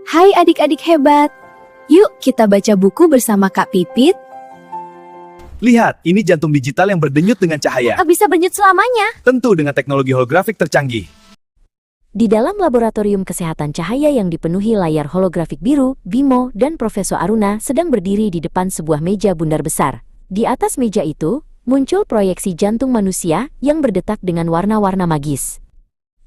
Hai adik-adik hebat, yuk kita baca buku bersama Kak Pipit. Lihat, ini jantung digital yang berdenyut dengan cahaya. Bisa berdenyut selamanya. Tentu dengan teknologi holografik tercanggih. Di dalam laboratorium kesehatan cahaya yang dipenuhi layar holografik biru, Bimo dan Profesor Aruna sedang berdiri di depan sebuah meja bundar besar. Di atas meja itu, muncul proyeksi jantung manusia yang berdetak dengan warna-warna magis.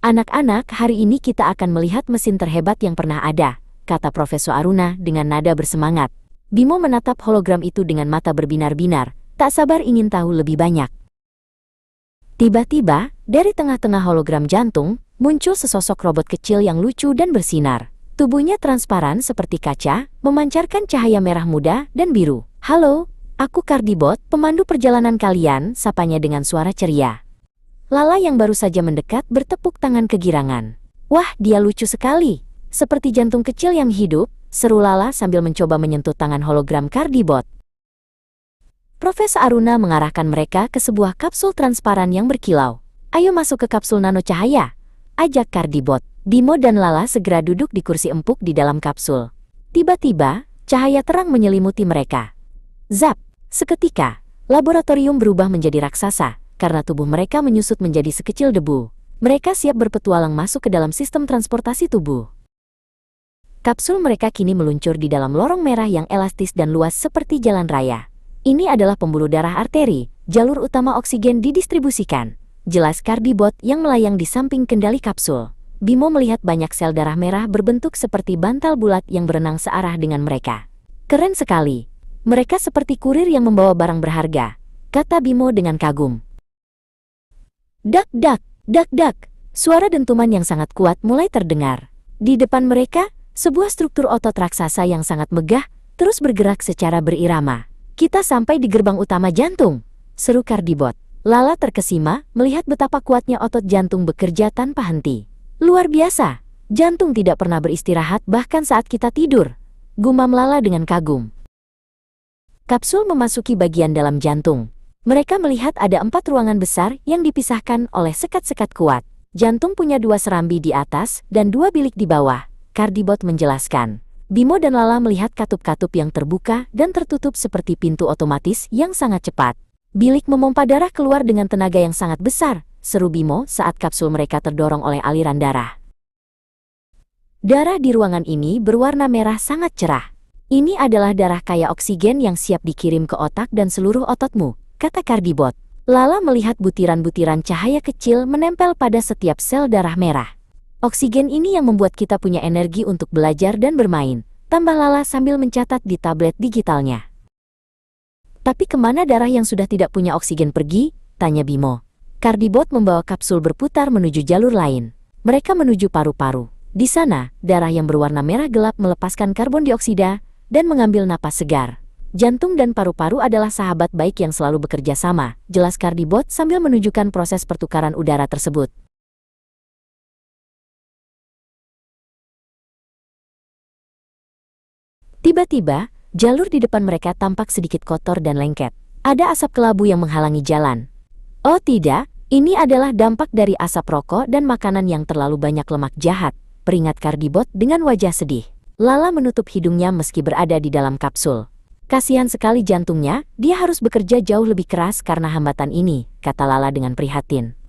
Anak-anak, hari ini kita akan melihat mesin terhebat yang pernah ada, kata Profesor Aruna dengan nada bersemangat. Bimo menatap hologram itu dengan mata berbinar-binar, tak sabar ingin tahu lebih banyak. Tiba-tiba, dari tengah-tengah hologram jantung, muncul sesosok robot kecil yang lucu dan bersinar. Tubuhnya transparan seperti kaca, memancarkan cahaya merah muda dan biru. "Halo, aku Cardibot, pemandu perjalanan kalian," sapanya dengan suara ceria. Lala yang baru saja mendekat bertepuk tangan kegirangan. "Wah, dia lucu sekali. Seperti jantung kecil yang hidup," seru Lala sambil mencoba menyentuh tangan hologram Cardibot. Profesor Aruna mengarahkan mereka ke sebuah kapsul transparan yang berkilau. "Ayo masuk ke kapsul nano cahaya," ajak Cardibot. Bimo dan Lala segera duduk di kursi empuk di dalam kapsul. Tiba-tiba, cahaya terang menyelimuti mereka. Zap! Seketika, laboratorium berubah menjadi raksasa, karena tubuh mereka menyusut menjadi sekecil debu. Mereka siap berpetualang masuk ke dalam sistem transportasi tubuh. Kapsul mereka kini meluncur di dalam lorong merah yang elastis dan luas seperti jalan raya. Ini adalah pembuluh darah arteri, jalur utama oksigen didistribusikan. Jelas Cardibot yang melayang di samping kendali kapsul. Bimo melihat banyak sel darah merah berbentuk seperti bantal bulat yang berenang searah dengan mereka. "Keren sekali. Mereka seperti kurir yang membawa barang berharga," kata Bimo dengan kagum. Dak dak, dak dak. Suara dentuman yang sangat kuat mulai terdengar. Di depan mereka, sebuah struktur otot raksasa yang sangat megah terus bergerak secara berirama. "Kita sampai di gerbang utama jantung," seru Cardibot. Lala terkesima melihat betapa kuatnya otot jantung bekerja tanpa henti. "Luar biasa, jantung tidak pernah beristirahat bahkan saat kita tidur," gumam Lala dengan kagum. Kapsul memasuki bagian dalam jantung. Mereka melihat ada 4 ruangan besar yang dipisahkan oleh sekat-sekat kuat. Jantung punya 2 serambi di atas dan 2 bilik di bawah, Cardibot menjelaskan. Bimo dan Lala melihat katup-katup yang terbuka dan tertutup seperti pintu otomatis yang sangat cepat. "Bilik memompa darah keluar dengan tenaga yang sangat besar," seru Bimo saat kapsul mereka terdorong oleh aliran darah. Darah di ruangan ini berwarna merah sangat cerah. "Ini adalah darah kaya oksigen yang siap dikirim ke otak dan seluruh ototmu," kata Cardibot. Lala melihat butiran-butiran cahaya kecil menempel pada setiap sel darah merah. "Oksigen ini yang membuat kita punya energi untuk belajar dan bermain," tambah Lala sambil mencatat di tablet digitalnya. "Tapi kemana darah yang sudah tidak punya oksigen pergi?" tanya Bimo. Cardibot membawa kapsul berputar menuju jalur lain. Mereka menuju paru-paru. Di sana, darah yang berwarna merah gelap melepaskan karbon dioksida dan mengambil napas segar. "Jantung dan paru-paru adalah sahabat baik yang selalu bekerja sama," jelas Cardibot sambil menunjukkan proses pertukaran udara tersebut. Tiba-tiba, jalur di depan mereka tampak sedikit kotor dan lengket. Ada asap kelabu yang menghalangi jalan. "Oh tidak, ini adalah dampak dari asap rokok dan makanan yang terlalu banyak lemak jahat," peringat Cardibot dengan wajah sedih. Lala menutup hidungnya meski berada di dalam kapsul. "Kasihan sekali jantungnya, dia harus bekerja jauh lebih keras karena hambatan ini," kata Lala dengan prihatin.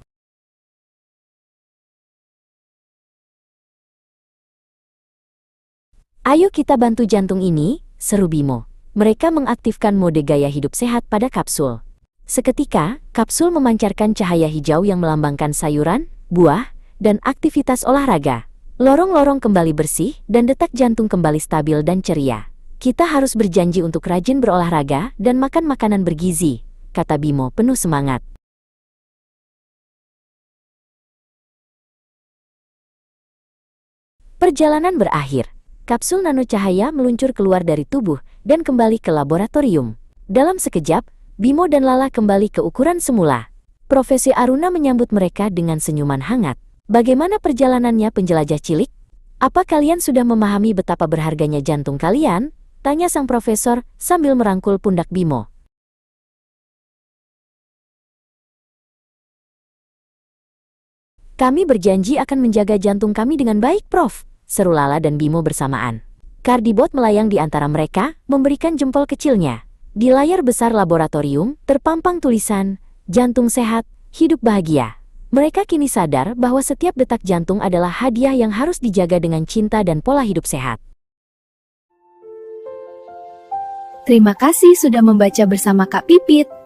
"Ayo kita bantu jantung ini," seru Bimo. Mereka mengaktifkan mode gaya hidup sehat pada kapsul. Seketika, kapsul memancarkan cahaya hijau yang melambangkan sayuran, buah, dan aktivitas olahraga. Lorong-lorong kembali bersih dan detak jantung kembali stabil dan ceria. "Kita harus berjanji untuk rajin berolahraga dan makan makanan bergizi," kata Bimo penuh semangat. Perjalanan berakhir. Kapsul nano cahaya meluncur keluar dari tubuh dan kembali ke laboratorium. Dalam sekejap, Bimo dan Lala kembali ke ukuran semula. Profesor Aruna menyambut mereka dengan senyuman hangat. "Bagaimana perjalanannya penjelajah cilik? Apa kalian sudah memahami betapa berharganya jantung kalian?" tanya sang profesor sambil merangkul pundak Bimo. "Kami berjanji akan menjaga jantung kami dengan baik, Prof," seru Lala dan Bimo bersamaan. Kardibot melayang di antara mereka, memberikan jempol kecilnya. Di layar besar laboratorium, terpampang tulisan, "Jantung sehat, hidup bahagia." Mereka kini sadar bahwa setiap detak jantung adalah hadiah yang harus dijaga dengan cinta dan pola hidup sehat. Terima kasih sudah membaca bersama Kak Pipit.